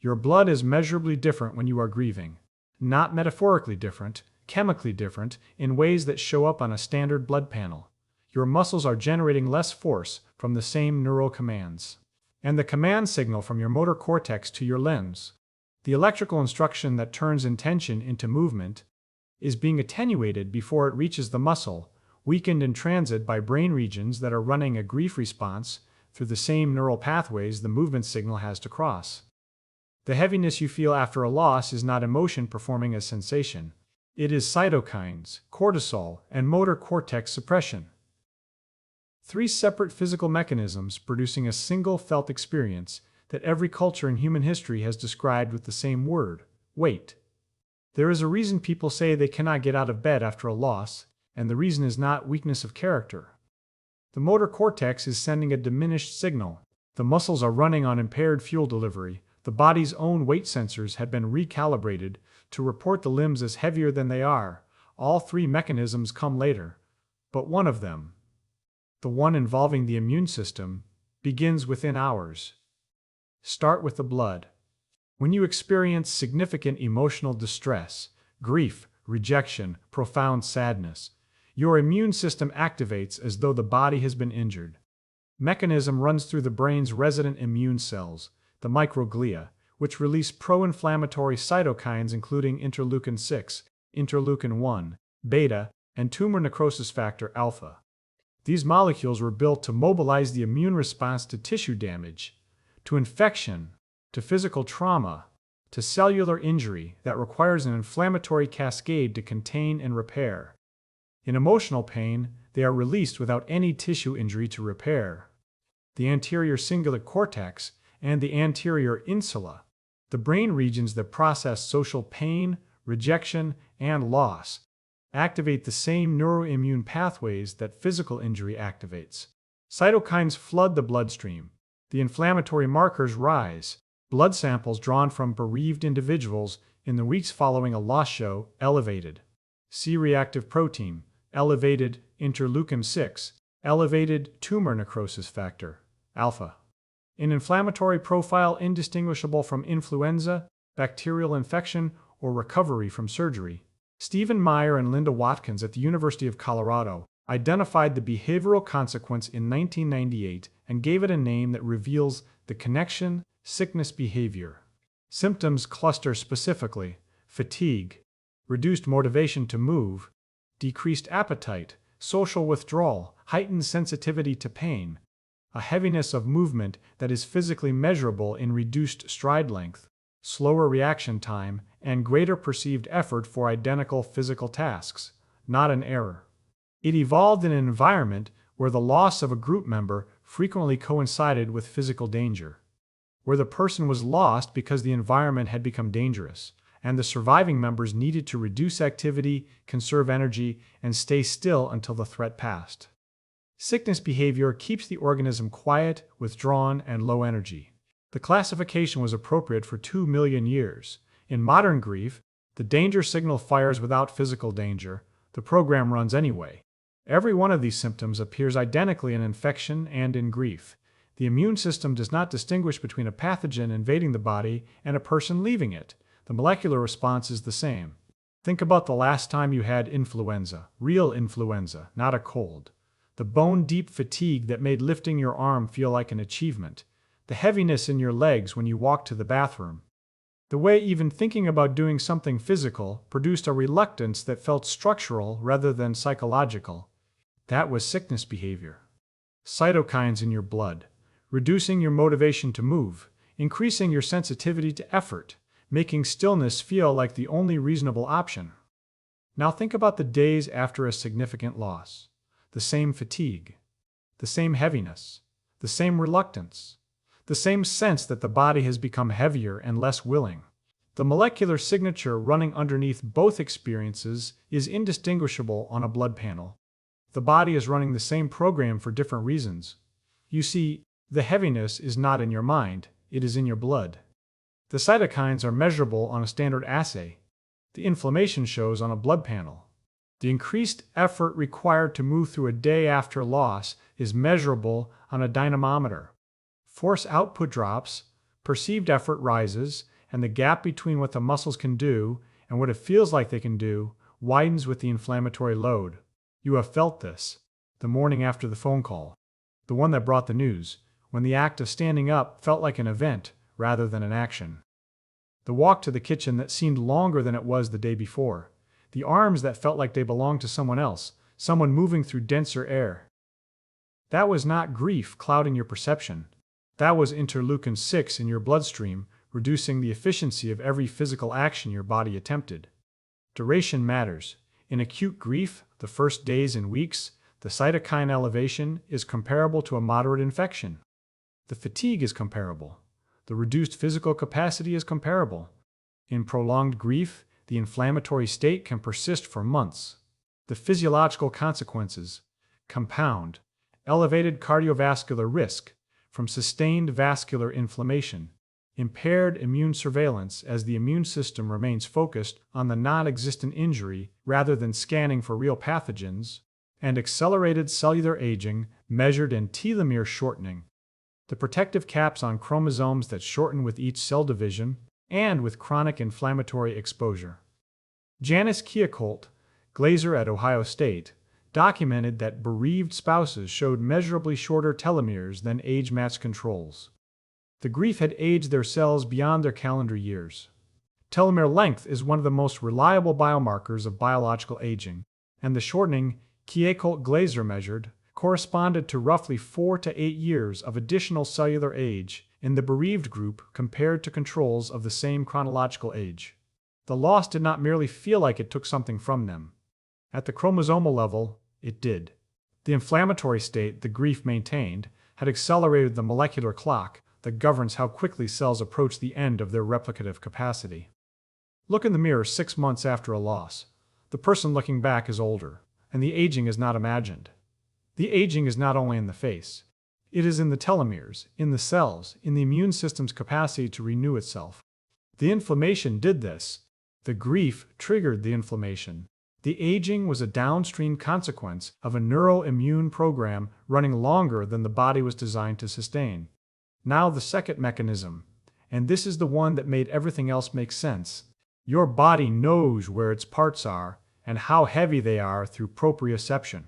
Your blood is measurably different when you are grieving. Not metaphorically different, chemically different, in ways that show up on a standard blood panel. Your muscles are generating less force from the same neural commands. And the command signal from your motor cortex to your limbs, the electrical instruction that turns intention into movement, is being attenuated before it reaches the muscle, weakened in transit by brain regions that are running a grief response through the same neural pathways the movement signal has to cross. The heaviness you feel after a loss is not emotion performing as sensation. It is cytokines, cortisol, and motor cortex suppression. Three separate physical mechanisms producing a single felt experience that every culture in human history has described with the same word: weight. There is a reason people say they cannot get out of bed after a loss, and the reason is not weakness of character. The motor cortex is sending a diminished signal. The muscles are running on impaired fuel delivery. The body's own weight sensors have been recalibrated to report the limbs as heavier than they are. All three mechanisms come later, but one of them, the one involving the immune system, begins within hours. Start with the blood. When you experience significant emotional distress, grief, rejection, profound sadness, your immune system activates as though the body has been injured. Mechanism runs through the brain's resident immune cells, the microglia, which release pro-inflammatory cytokines including interleukin-6, interleukin-1, beta, and tumor necrosis factor alpha. These molecules were built to mobilize the immune response to tissue damage, to infection, to physical trauma, to cellular injury that requires an inflammatory cascade to contain and repair. In emotional pain, they are released without any tissue injury to repair. The anterior cingulate cortex and the anterior insula, the brain regions that process social pain, rejection, and loss, activate the same neuroimmune pathways that physical injury activates. Cytokines flood the bloodstream. The inflammatory markers rise. Blood samples drawn from bereaved individuals in the weeks following a loss show elevated C-reactive protein, elevated interleukin-6, elevated tumor necrosis factor, alpha. An inflammatory profile indistinguishable from influenza, bacterial infection, or recovery from surgery. Stephen Meyer and Linda Watkins at the University of Colorado identified the behavioral consequence in 1998 and gave it a name that reveals the connection: sickness behavior. Symptoms cluster specifically: fatigue, reduced motivation to move, decreased appetite, social withdrawal, heightened sensitivity to pain, a heaviness of movement that is physically measurable in reduced stride length, slower reaction time, and greater perceived effort for identical physical tasks, not an error. It evolved in an environment where the loss of a group member frequently coincided with physical danger, where the person was lost because the environment had become dangerous, and the surviving members needed to reduce activity, conserve energy, and stay still until the threat passed. Sickness behavior keeps the organism quiet, withdrawn, and low energy. The classification was appropriate for 2 million years. In modern grief, the danger signal fires without physical danger. The program runs anyway. Every one of these symptoms appears identically in infection and in grief. The immune system does not distinguish between a pathogen invading the body and a person leaving it. The molecular response is the same. Think about the last time you had influenza, real influenza, not a cold. The bone-deep fatigue that made lifting your arm feel like an achievement. The heaviness in your legs when you walked to the bathroom. The way even thinking about doing something physical produced a reluctance that felt structural rather than psychological. That was sickness behavior. Cytokines in your blood, reducing your motivation to move, increasing your sensitivity to effort, making stillness feel like the only reasonable option. Now think about the days after a significant loss. The same fatigue, the same heaviness, the same reluctance, the same sense that the body has become heavier and less willing. The molecular signature running underneath both experiences is indistinguishable on a blood panel. The body is running the same program for different reasons. You see, the heaviness is not in your mind, it is in your blood. The cytokines are measurable on a standard assay. The inflammation shows on a blood panel. The increased effort required to move through a day after loss is measurable on a dynamometer. Force output drops, Perceived effort rises, and the gap between what the muscles can do and what it feels like they can do widens with the inflammatory load. You have felt this. The morning after the phone call. The one that brought the news, when the act of standing up felt like an event rather than an action. The walk to the kitchen that seemed longer than it was the day before. The arms that felt like they belonged to someone else, someone moving through denser air. That was not grief clouding your perception. That was interleukin-6 in your bloodstream, reducing the efficiency of every physical action your body attempted. Duration matters. In acute grief, the first days and weeks, the cytokine elevation is comparable to a moderate infection. The fatigue is comparable. The reduced physical capacity is comparable. In prolonged grief, the inflammatory state can persist for months. The physiological consequences compound. Elevated cardiovascular risk from sustained vascular inflammation, impaired immune surveillance as the immune system remains focused on the non-existent injury rather than scanning for real pathogens, and accelerated cellular aging measured in telomere shortening, the protective caps on chromosomes that shorten with each cell division and with chronic inflammatory exposure. Janice Keocolt, Glaser at Ohio State, documented that bereaved spouses showed measurably shorter telomeres than age-matched controls. The grief had aged their cells beyond their calendar years. Telomere length is one of the most reliable biomarkers of biological aging, and the shortening Keocolt-Glaser measured corresponded to roughly 4 to 8 years of additional cellular age in the bereaved group compared to controls of the same chronological age. The loss did not merely feel like it took something from them. At the chromosomal level, it did. The inflammatory state the grief maintained had accelerated the molecular clock that governs how quickly cells approach the end of their replicative capacity. Look in the mirror 6 months after a loss. The person looking back is older, and the aging is not imagined. The aging is not only in the face. It is in the telomeres, in the cells, in the immune system's capacity to renew itself. The inflammation did this. The grief triggered the inflammation. The aging was a downstream consequence of a neuroimmune program running longer than the body was designed to sustain. Now the second mechanism, and this is the one that made everything else make sense. Your body knows where its parts are and how heavy they are through proprioception.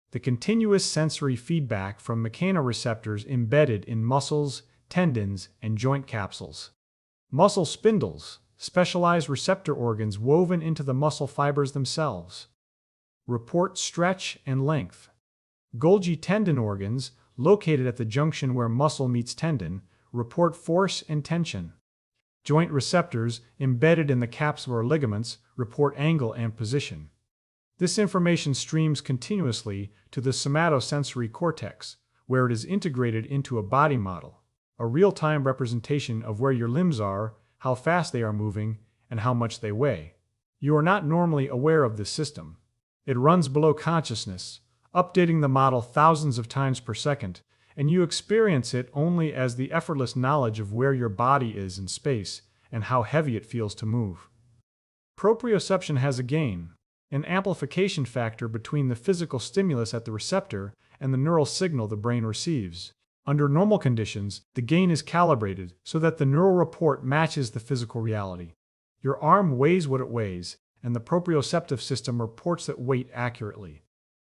The continuous sensory feedback from mechanoreceptors embedded in muscles, tendons, and joint capsules. Muscle spindles, specialized receptor organs woven into the muscle fibers themselves, report stretch and length. Golgi tendon organs, located at the junction where muscle meets tendon, report force and tension. Joint receptors, embedded in the capsular ligaments, report angle and position. This information streams continuously to the somatosensory cortex, where it is integrated into a body model, a real-time representation of where your limbs are, how fast they are moving, and how much they weigh. You are not normally aware of this system. It runs below consciousness, updating the model thousands of times per second, and you experience it only as the effortless knowledge of where your body is in space and how heavy it feels to move. Proprioception has a gain, an amplification factor between the physical stimulus at the receptor and the neural signal the brain receives. Under normal conditions, the gain is calibrated so that the neural report matches the physical reality. Your arm weighs what it weighs, and the proprioceptive system reports that weight accurately.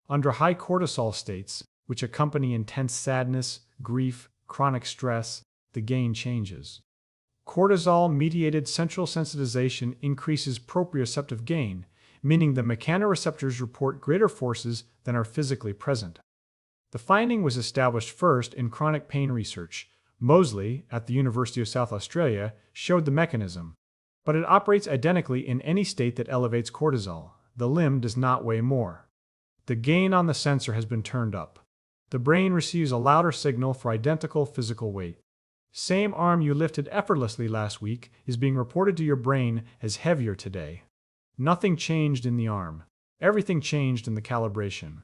Under high cortisol states, which accompany intense sadness, grief, chronic stress, the gain changes. Cortisol-mediated central sensitization increases proprioceptive gain, meaning the mechanoreceptors report greater forces than are physically present. The finding was established first in chronic pain research. Moseley, at the University of South Australia, showed the mechanism, but it operates identically in any state that elevates cortisol. The limb does not weigh more. The gain on the sensor has been turned up. The brain receives a louder signal for identical physical weight. Same arm you lifted effortlessly last week is being reported to your brain as heavier today. Nothing changed in the arm. Everything changed in the calibration.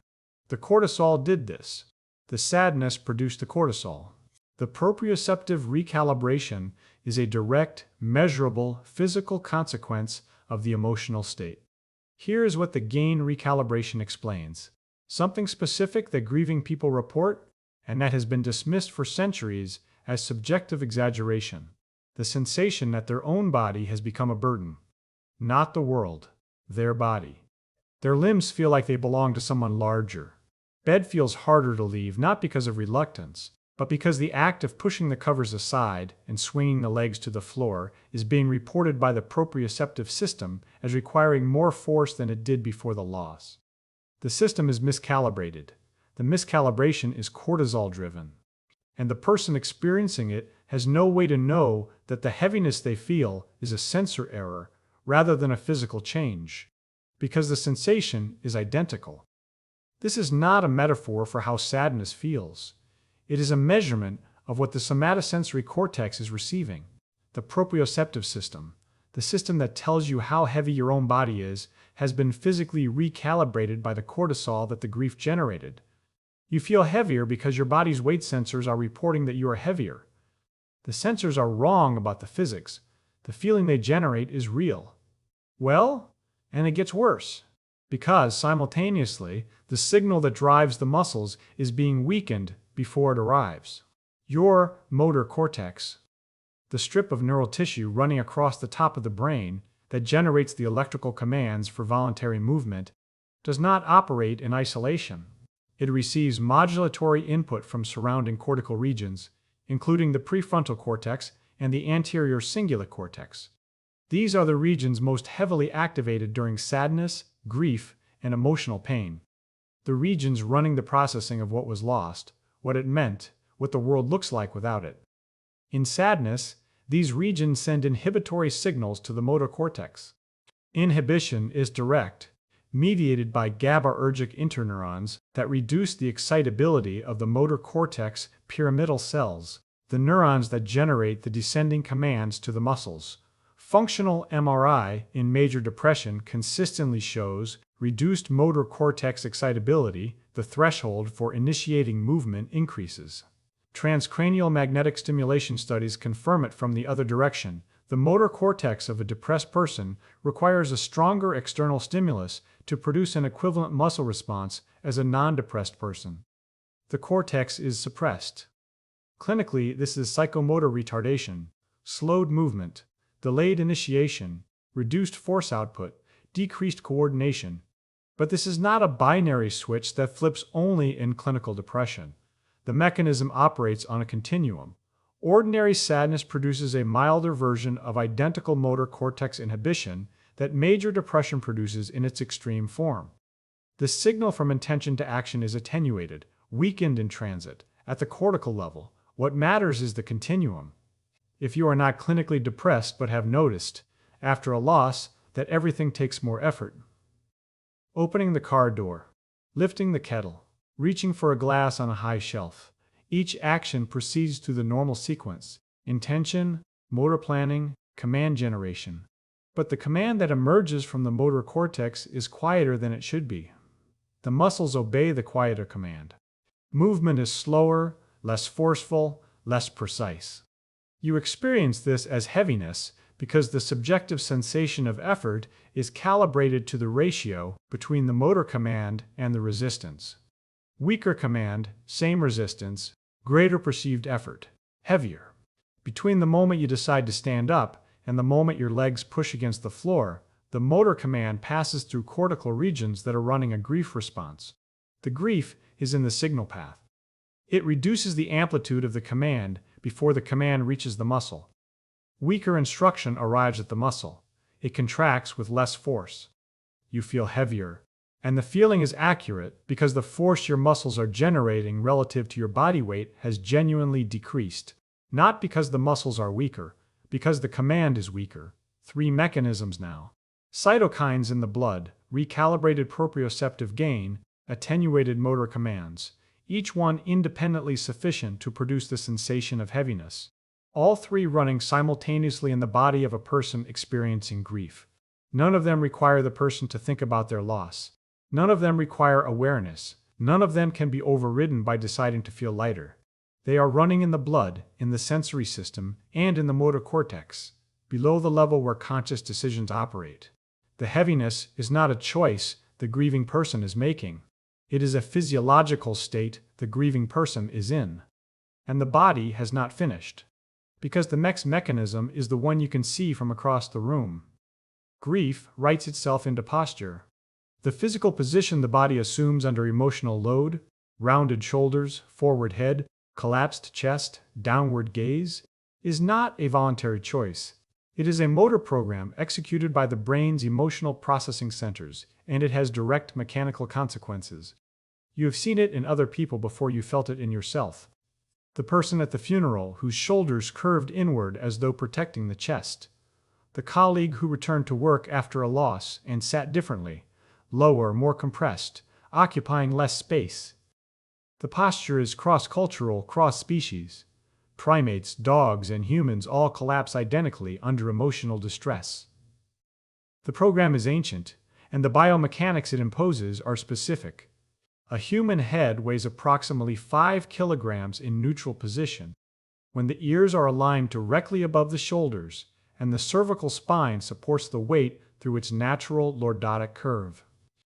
The cortisol did this. The sadness produced the cortisol. The proprioceptive recalibration is a direct, measurable, physical consequence of the emotional state. Here is what the gain recalibration explains. Something specific that grieving people report, and that has been dismissed for centuries as subjective exaggeration. the sensation that their own body has become a burden. Not the world, their body. Their limbs feel like they belong to someone larger. Bed feels harder to leave, not because of reluctance, but because the act of pushing the covers aside and swinging the legs to the floor is being reported by the proprioceptive system as requiring more force than it did before the loss. The system is miscalibrated. The miscalibration is cortisol-driven. And the person experiencing it has no way to know that the heaviness they feel is a sensor error rather than a physical change, because the sensation is identical. This is not a metaphor for how sadness feels. It is a measurement of what the somatosensory cortex is receiving. The proprioceptive system, the system that tells you how heavy your own body is, has been physically recalibrated by the cortisol that the grief generated. You feel heavier because your body's weight sensors are reporting that you are heavier. The sensors are wrong about the physics. The feeling they generate is real. Well, and it gets worse, because simultaneously, the signal that drives the muscles is being weakened before it arrives. Your motor cortex, the strip of neural tissue running across the top of the brain that generates the electrical commands for voluntary movement, does not operate in isolation. It receives modulatory input from surrounding cortical regions, including the prefrontal cortex and the anterior cingulate cortex. These are the regions most heavily activated during sadness, grief, and emotional pain. The regions running the processing of what was lost, what it meant, what the world looks like without it. In sadness, these regions send inhibitory signals to the motor cortex. Inhibition is direct, mediated by GABAergic interneurons that reduce the excitability of the motor cortex pyramidal cells, the neurons that generate the descending commands to the muscles. Functional MRI in major depression consistently shows reduced motor cortex excitability, the threshold for initiating movement increases. Transcranial magnetic stimulation studies confirm it from the other direction. The motor cortex of a depressed person requires a stronger external stimulus to produce an equivalent muscle response as a non-depressed person. The cortex is suppressed. Clinically, this is psychomotor retardation, slowed movement, delayed initiation, reduced force output, decreased coordination. But this is not a binary switch that flips only in clinical depression. The mechanism operates on a continuum. Ordinary sadness produces a milder version of identical motor cortex inhibition that major depression produces in its extreme form. The signal from intention to action is attenuated, weakened in transit. At the cortical level, what matters is the continuum. If you are not clinically depressed but have noticed, after a loss, that everything takes more effort. Opening the car door, lifting the kettle, reaching for a glass on a high shelf. Each action proceeds through the normal sequence: intention, motor planning, command generation. But the command that emerges from the motor cortex is quieter than it should be. The muscles obey the quieter command. Movement is slower, less forceful, less precise. You experience this as heaviness because the subjective sensation of effort is calibrated to the ratio between the motor command and the resistance. Weaker command, same resistance, greater perceived effort, heavier. Between the moment you decide to stand up and the moment your legs push against the floor, the motor command passes through cortical regions that are running a grief response. The grief is in the signal path. It reduces the amplitude of the command before the command reaches the muscle. Weaker instruction arrives at the muscle. It contracts with less force. You feel heavier. And the feeling is accurate because the force your muscles are generating relative to your body weight has genuinely decreased. Not because the muscles are weaker, because the command is weaker. 3 mechanisms now. Cytokines in the blood, recalibrated proprioceptive gain, attenuated motor commands, each one independently sufficient to produce the sensation of heaviness. All 3 running simultaneously in the body of a person experiencing grief. None of them require the person to think about their loss. None of them require awareness. None of them can be overridden by deciding to feel lighter. They are running in the blood, in the sensory system, and in the motor cortex, below the level where conscious decisions operate. The heaviness is not a choice the grieving person is making. It is a physiological state the grieving person is in. And the body has not finished. Because the next mechanism is the one you can see from across the room. Grief writes itself into posture. The physical position the body assumes under emotional load, rounded shoulders, forward head, collapsed chest, downward gaze, is not a voluntary choice. It is a motor program executed by the brain's emotional processing centers, and it has direct mechanical consequences. You have seen it in other people before you felt it in yourself. The person at the funeral whose shoulders curved inward as though protecting the chest. The colleague who returned to work after a loss and sat differently, lower, more compressed, occupying less space. The posture is cross-cultural, cross-species. Primates, dogs, and humans all collapse identically under emotional distress. The program is ancient, and the biomechanics it imposes are specific. A human head weighs approximately 5 kilograms in neutral position. When the ears are aligned directly above the shoulders, and the cervical spine supports the weight through its natural lordotic curve.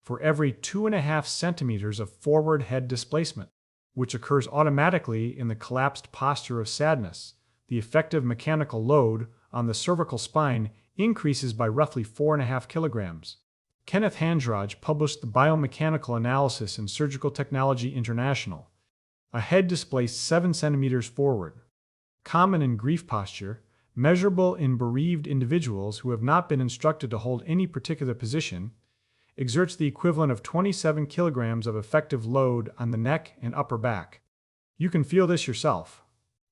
For every 2.5 centimeters of forward head displacement, which occurs automatically in the collapsed posture of sadness, the effective mechanical load on the cervical spine increases by roughly 4.5 kilograms. Kenneth Handraj published the Biomechanical Analysis in Surgical Technology International. A head displaced 7 centimeters forward. Common in grief posture, measurable in bereaved individuals who have not been instructed to hold any particular position, exerts the equivalent of 27 kilograms of effective load on the neck and upper back. You can feel this yourself.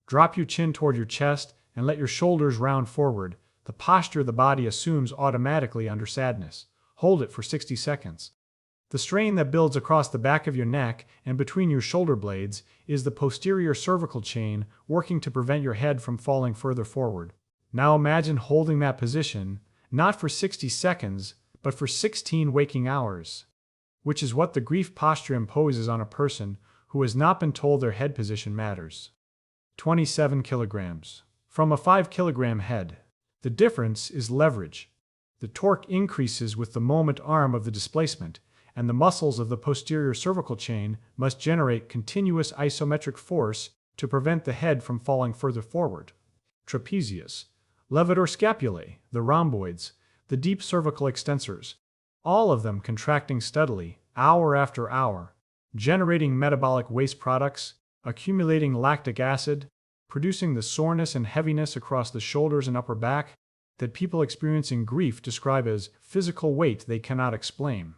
Drop your chin toward your chest and let your shoulders round forward, the posture the body assumes automatically under sadness. Hold it for 60 seconds. The strain that builds across the back of your neck and between your shoulder blades is the posterior cervical chain working to prevent your head from falling further forward. Now imagine holding that position, not for 60 seconds, but for 16 waking hours, which is what the grief posture imposes on a person who has not been told their head position matters. 27 kilograms. From a 5 kilogram head. The difference is leverage. The torque increases with the moment arm of the displacement, and the muscles of the posterior cervical chain must generate continuous isometric force to prevent the head from falling further forward. Trapezius, levator scapulae, the rhomboids, the deep cervical extensors, all of them contracting steadily, hour after hour, generating metabolic waste products, accumulating lactic acid, producing the soreness and heaviness across the shoulders and upper back that people experiencing grief describe as physical weight they cannot explain.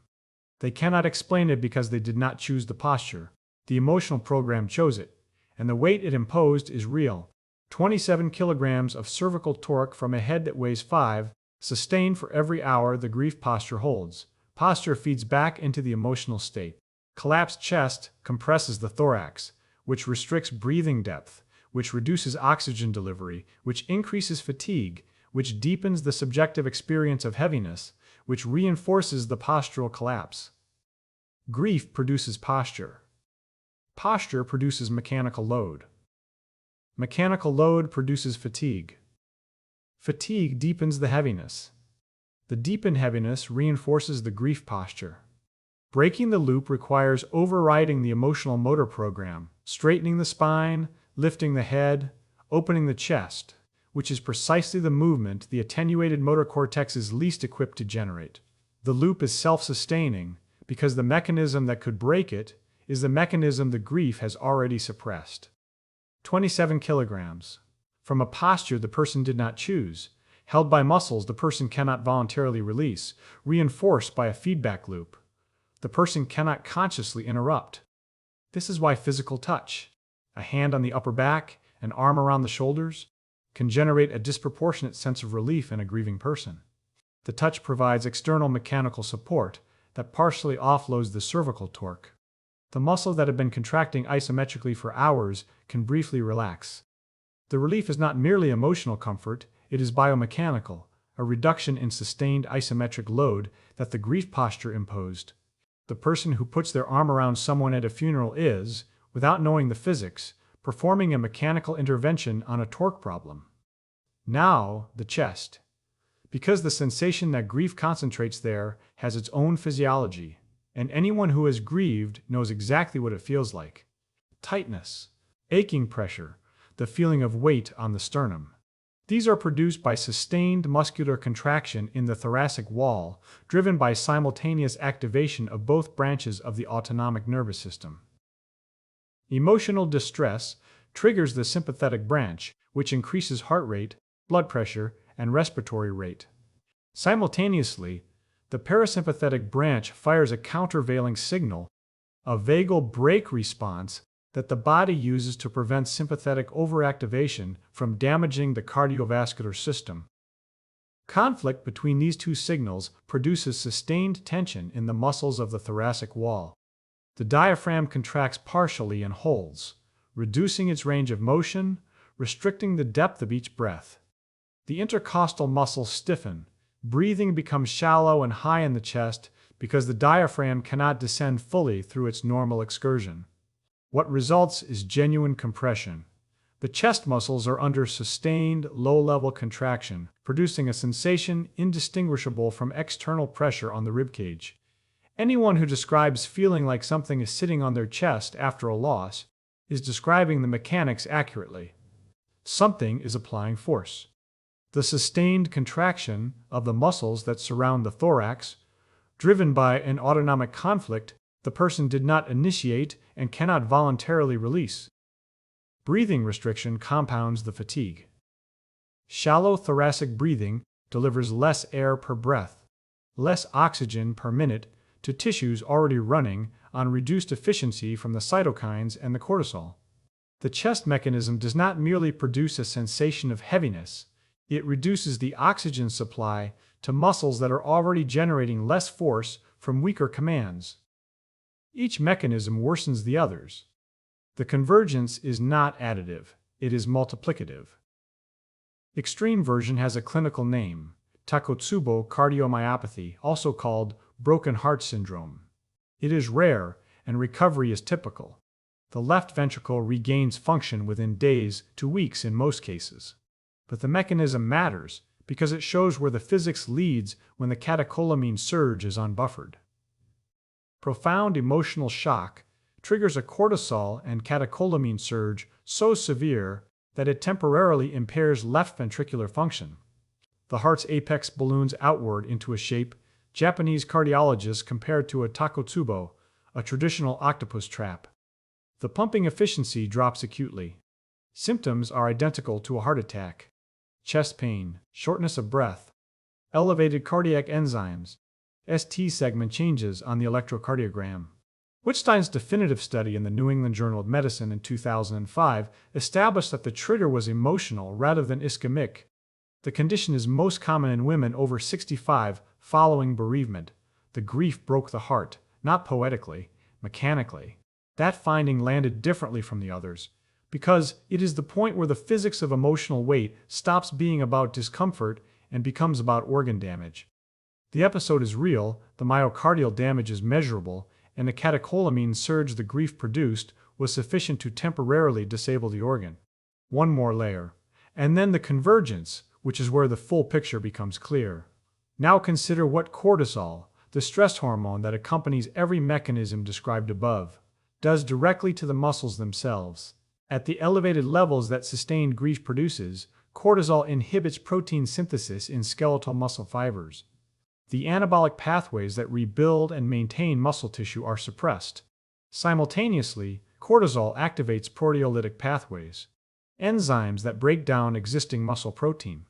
They cannot explain it because they did not choose the posture. The emotional program chose it, and the weight it imposed is real. 27 kilograms of cervical torque from a head that weighs 5, sustained for every hour the grief posture holds. Posture feeds back into the emotional state. Collapsed chest compresses the thorax, which restricts breathing depth, which reduces oxygen delivery, which increases fatigue, which deepens the subjective experience of heaviness, which reinforces the postural collapse. Grief produces posture. Posture produces mechanical load. Mechanical load produces fatigue. Fatigue deepens the heaviness. The deepened heaviness reinforces the grief posture. Breaking the loop requires overriding the emotional motor program, straightening the spine, lifting the head, opening the chest, which is precisely the movement the attenuated motor cortex is least equipped to generate. The loop is self-sustaining because the mechanism that could break it is the mechanism the grief has already suppressed. 27 kilograms. From a posture the person did not choose, held by muscles the person cannot voluntarily release, reinforced by a feedback loop. The person cannot consciously interrupt. This is why physical touch, a hand on the upper back, an arm around the shoulders, can generate a disproportionate sense of relief in a grieving person. The touch provides external mechanical support that partially offloads the cervical torque. The muscle that had been contracting isometrically for hours can briefly relax. The relief is not merely emotional comfort, it is biomechanical, a reduction in sustained isometric load that the grief posture imposed. The person who puts their arm around someone at a funeral is, without knowing the physics, performing a mechanical intervention on a torque problem. Now, the chest. Because the sensation that grief concentrates there has its own physiology, and anyone who has grieved knows exactly what it feels like. Tightness, aching pressure, the feeling of weight on the sternum. These are produced by sustained muscular contraction in the thoracic wall, driven by simultaneous activation of both branches of the autonomic nervous system. Emotional distress triggers the sympathetic branch, which increases heart rate, blood pressure, and respiratory rate. Simultaneously, the parasympathetic branch fires a countervailing signal, a vagal brake response that the body uses to prevent sympathetic overactivation from damaging the cardiovascular system. Conflict between these two signals produces sustained tension in the muscles of the thoracic wall. The diaphragm contracts partially and holds, reducing its range of motion, restricting the depth of each breath. The intercostal muscles stiffen. Breathing becomes shallow and high in the chest because the diaphragm cannot descend fully through its normal excursion. What results is genuine compression. The chest muscles are under sustained, low-level contraction, producing a sensation indistinguishable from external pressure on the ribcage. Anyone who describes feeling like something is sitting on their chest after a loss is describing the mechanics accurately. Something is applying force. The sustained contraction of the muscles that surround the thorax, driven by an autonomic conflict the person did not initiate and cannot voluntarily release. Breathing restriction compounds the fatigue. Shallow thoracic breathing delivers less air per breath, less oxygen per minute to tissues already running on reduced efficiency from the cytokines and the cortisol. The chest mechanism does not merely produce a sensation of heaviness, it reduces the oxygen supply to muscles that are already generating less force from weaker commands. Each mechanism worsens the others. The convergence is not additive, it is multiplicative. Extreme version has a clinical name, Takotsubo cardiomyopathy, also called broken heart syndrome. It is rare, and recovery is typical. The left ventricle regains function within days to weeks in most cases. But the mechanism matters because it shows where the physics leads when the catecholamine surge is unbuffered. Profound emotional shock triggers a cortisol and catecholamine surge so severe that it temporarily impairs left ventricular function. The heart's apex balloons outward into a shape Japanese cardiologists compared to a takotsubo, a traditional octopus trap. The pumping efficiency drops acutely. Symptoms are identical to a heart attack. Chest pain, shortness of breath, elevated cardiac enzymes, ST segment changes on the electrocardiogram. Wittstein's definitive study in the New England Journal of Medicine in 2005 established that the trigger was emotional rather than ischemic. The condition is most common in women over 65 following bereavement. The grief broke the heart, not poetically, mechanically. That finding landed differently from the others, because it is the point where the physics of emotional weight stops being about discomfort and becomes about organ damage. The episode is real, the myocardial damage is measurable, and the catecholamine surge the grief produced was sufficient to temporarily disable the organ. One more layer. And then the convergence, which is where the full picture becomes clear. Now consider what cortisol, the stress hormone that accompanies every mechanism described above, does directly to the muscles themselves. At the elevated levels that sustained grief produces, cortisol inhibits protein synthesis in skeletal muscle fibers. The anabolic pathways that rebuild and maintain muscle tissue are suppressed. Simultaneously, cortisol activates proteolytic pathways, enzymes that break down existing muscle protein.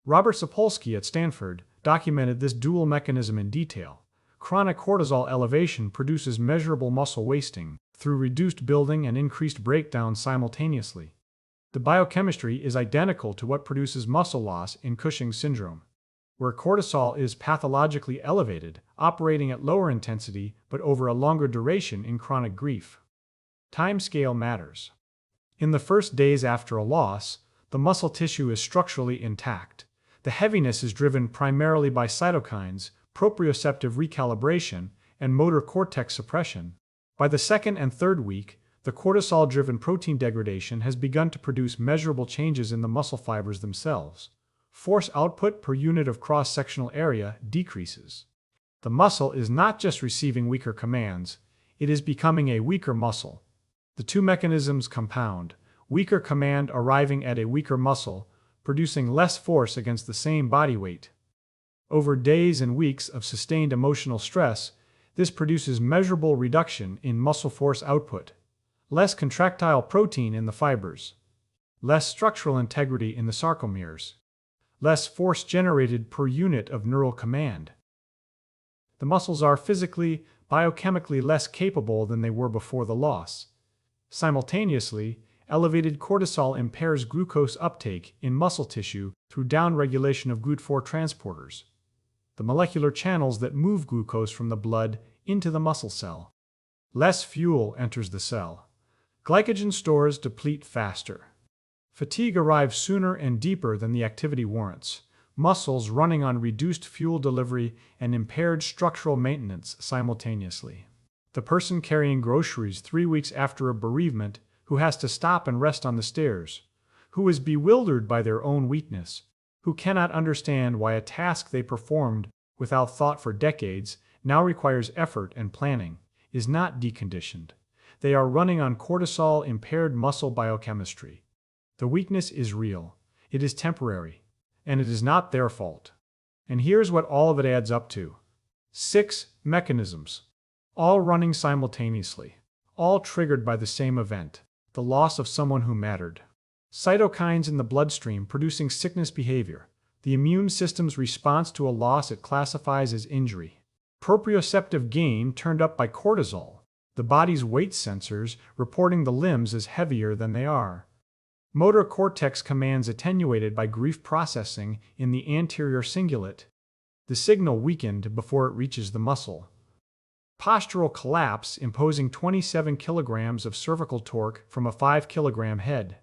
Robert Sapolsky at Stanford documented this dual mechanism in detail. Chronic cortisol elevation produces measurable muscle wasting through reduced building and increased breakdown simultaneously. The biochemistry is identical to what produces muscle loss in Cushing's syndrome, where cortisol is pathologically elevated, operating at lower intensity but over a longer duration in chronic grief. Time scale matters. In the first days after a loss, the muscle tissue is structurally intact. The heaviness is driven primarily by cytokines, proprioceptive recalibration, and motor cortex suppression. By the second and third week, the cortisol-driven protein degradation has begun to produce measurable changes in the muscle fibers themselves. Force output per unit of cross-sectional area decreases. The muscle is not just receiving weaker commands, it is becoming a weaker muscle. The two mechanisms compound. weaker command arriving at a weaker muscle, producing less force against the same body weight. Over days and weeks of sustained emotional stress, this produces measurable reduction in muscle force output, less contractile protein in the fibers, less structural integrity in the sarcomeres, less force generated per unit of neural command. The muscles are physically, biochemically less capable than they were before the loss. Simultaneously, elevated cortisol impairs glucose uptake in muscle tissue through downregulation of GLUT4 transporters, the molecular channels that move glucose from the blood into the muscle cell. Less fuel enters the cell. Glycogen stores deplete faster. Fatigue arrives sooner and deeper than the activity warrants. Muscles running on reduced fuel delivery and impaired structural maintenance simultaneously. The person carrying groceries 3 weeks after a bereavement, who has to stop and rest on the stairs, who is bewildered by their own weakness, who cannot understand why a task they performed without thought for decades now requires effort and planning, is not deconditioned. They are running on cortisol-impaired muscle biochemistry. The weakness is real. It is temporary. And it is not their fault. And here's what all of it adds up to. 6 mechanisms, all running simultaneously, all triggered by the same event, the loss of someone who mattered. Cytokines in the bloodstream producing sickness behavior, the immune system's response to a loss it classifies as injury. Proprioceptive gain turned up by cortisol, the body's weight sensors reporting the limbs as heavier than they are. Motor cortex commands attenuated by grief processing in the anterior cingulate, the signal weakened before it reaches the muscle. Postural collapse imposing 27 kilograms of cervical torque from a 5-kilogram head.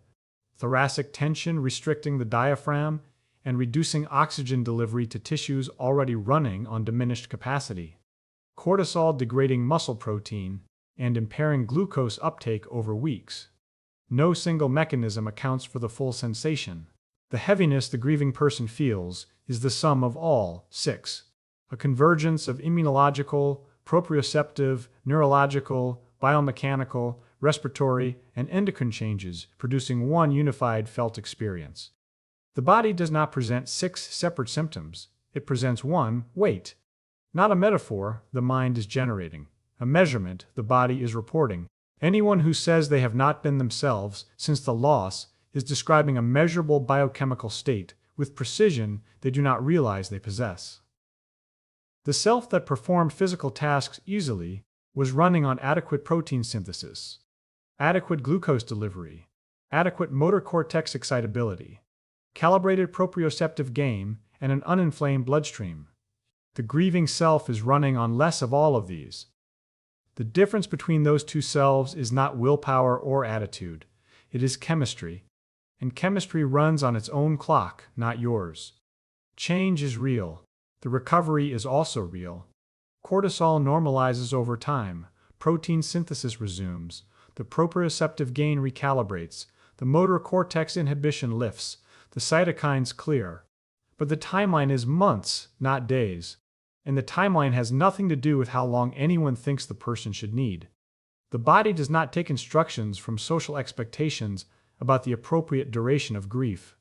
Thoracic tension restricting the diaphragm and reducing oxygen delivery to tissues already running on diminished capacity. Cortisol degrading muscle protein and impairing glucose uptake over weeks. No single mechanism accounts for the full sensation. The heaviness the grieving person feels is the sum of all 6. A convergence of immunological, proprioceptive, neurological, biomechanical, respiratory, and endocrine changes, producing one unified felt experience. The body does not present 6 separate symptoms. It presents one, weight. Not a metaphor the mind is generating. A measurement the body is reporting. Anyone who says they have not been themselves since the loss is describing a measurable biochemical state with precision they do not realize they possess. The self that performed physical tasks easily was running on adequate protein synthesis, adequate glucose delivery, adequate motor cortex excitability, calibrated proprioceptive gain, and an uninflamed bloodstream. The grieving self is running on less of all of these. The difference between those two selves is not willpower or attitude. It is chemistry. And chemistry runs on its own clock, not yours. Change is real. The recovery is also real. Cortisol normalizes over time. Protein synthesis resumes. The proprioceptive gain recalibrates. The motor cortex inhibition lifts. The cytokines clear. But the timeline is months, not days. And the timeline has nothing to do with how long anyone thinks the person should need. The body does not take instructions from social expectations about the appropriate duration of grief.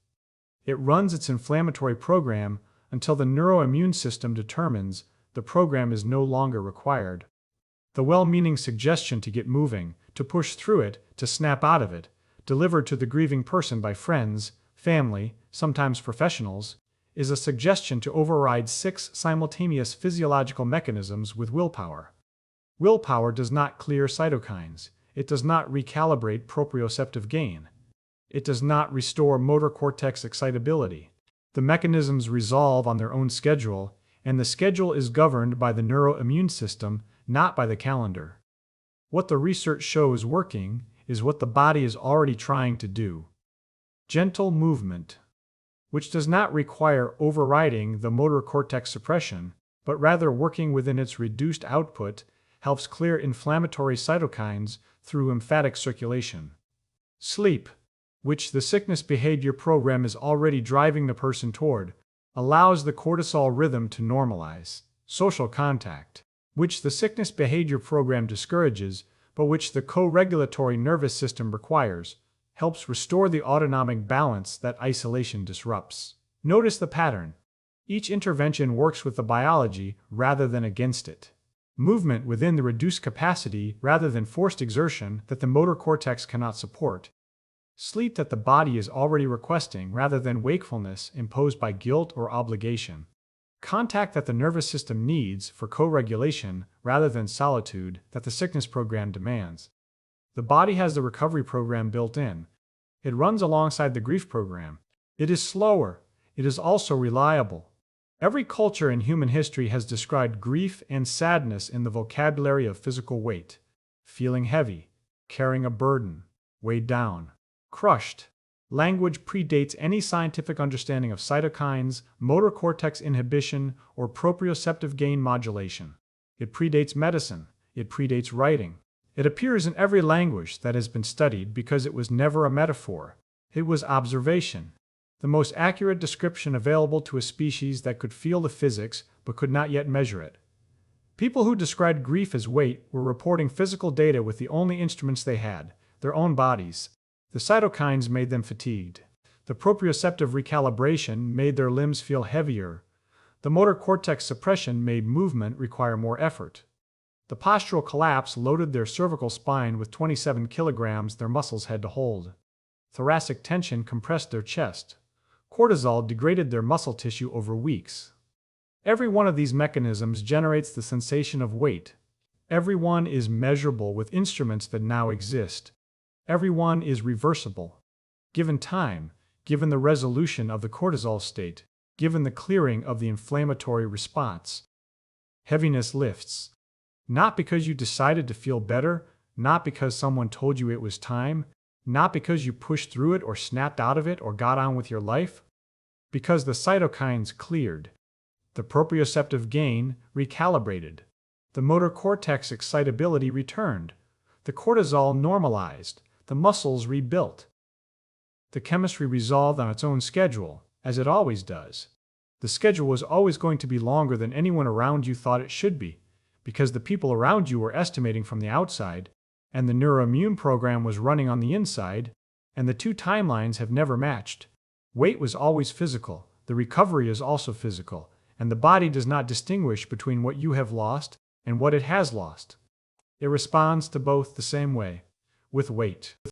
It runs its inflammatory program until the neuroimmune system determines the program is no longer required. The well-meaning suggestion to get moving, to push through it, to snap out of it, delivered to the grieving person by friends, family, sometimes professionals, is a suggestion to override 6 simultaneous physiological mechanisms with willpower. Willpower does not clear cytokines. It does not recalibrate proprioceptive gain. It does not restore motor cortex excitability. The mechanisms resolve on their own schedule, and the schedule is governed by the neuroimmune system, not by the calendar. What the research shows working is what the body is already trying to do. Gentle movement, which does not require overriding the motor cortex suppression, but rather working within its reduced output, helps clear inflammatory cytokines through lymphatic circulation. Sleep, which the sickness behavior program is already driving the person toward, allows the cortisol rhythm to normalize. Social contact, which the sickness behavior program discourages, but which the co-regulatory nervous system requires, helps restore the autonomic balance that isolation disrupts. Notice the pattern. Each intervention works with the biology rather than against it. Movement within the reduced capacity rather than forced exertion that the motor cortex cannot support. Sleep that the body is already requesting rather than wakefulness imposed by guilt or obligation. Contact that the nervous system needs for co-regulation rather than solitude that the sickness program demands. The body has the recovery program built in. It runs alongside the grief program. It is slower. It is also reliable. Every culture in human history has described grief and sadness in the vocabulary of physical weight. Feeling heavy, carrying a burden, weighed down, crushed. Language predates any scientific understanding of cytokines, motor cortex inhibition, or proprioceptive gain modulation. It predates medicine. It predates writing. It appears in every language that has been studied because it was never a metaphor. It was observation. The most accurate description available to a species that could feel the physics but could not yet measure it. People who described grief as weight were reporting physical data with the only instruments they had, their own bodies. The cytokines made them fatigued. The proprioceptive recalibration made their limbs feel heavier. The motor cortex suppression made movement require more effort. The postural collapse loaded their cervical spine with 27 kilograms their muscles had to hold. Thoracic tension compressed their chest. Cortisol degraded their muscle tissue over weeks. Every one of these mechanisms generates the sensation of weight. Every one is measurable with instruments that now exist. Every one is reversible. Given time, given the resolution of the cortisol state, given the clearing of the inflammatory response. Heaviness lifts. Not because you decided to feel better, not because someone told you it was time, not because you pushed through it or snapped out of it or got on with your life. Because the cytokines cleared. The proprioceptive gain recalibrated. The motor cortex excitability returned. The cortisol normalized. The muscles rebuilt. The chemistry resolved on its own schedule, as it always does. The schedule was always going to be longer than anyone around you thought it should be, because the people around you were estimating from the outside, and the neuroimmune program was running on the inside, and the two timelines have never matched. Weight was always physical, the recovery is also physical, and the body does not distinguish between what you have lost and what it has lost. It responds to both the same way, with weight.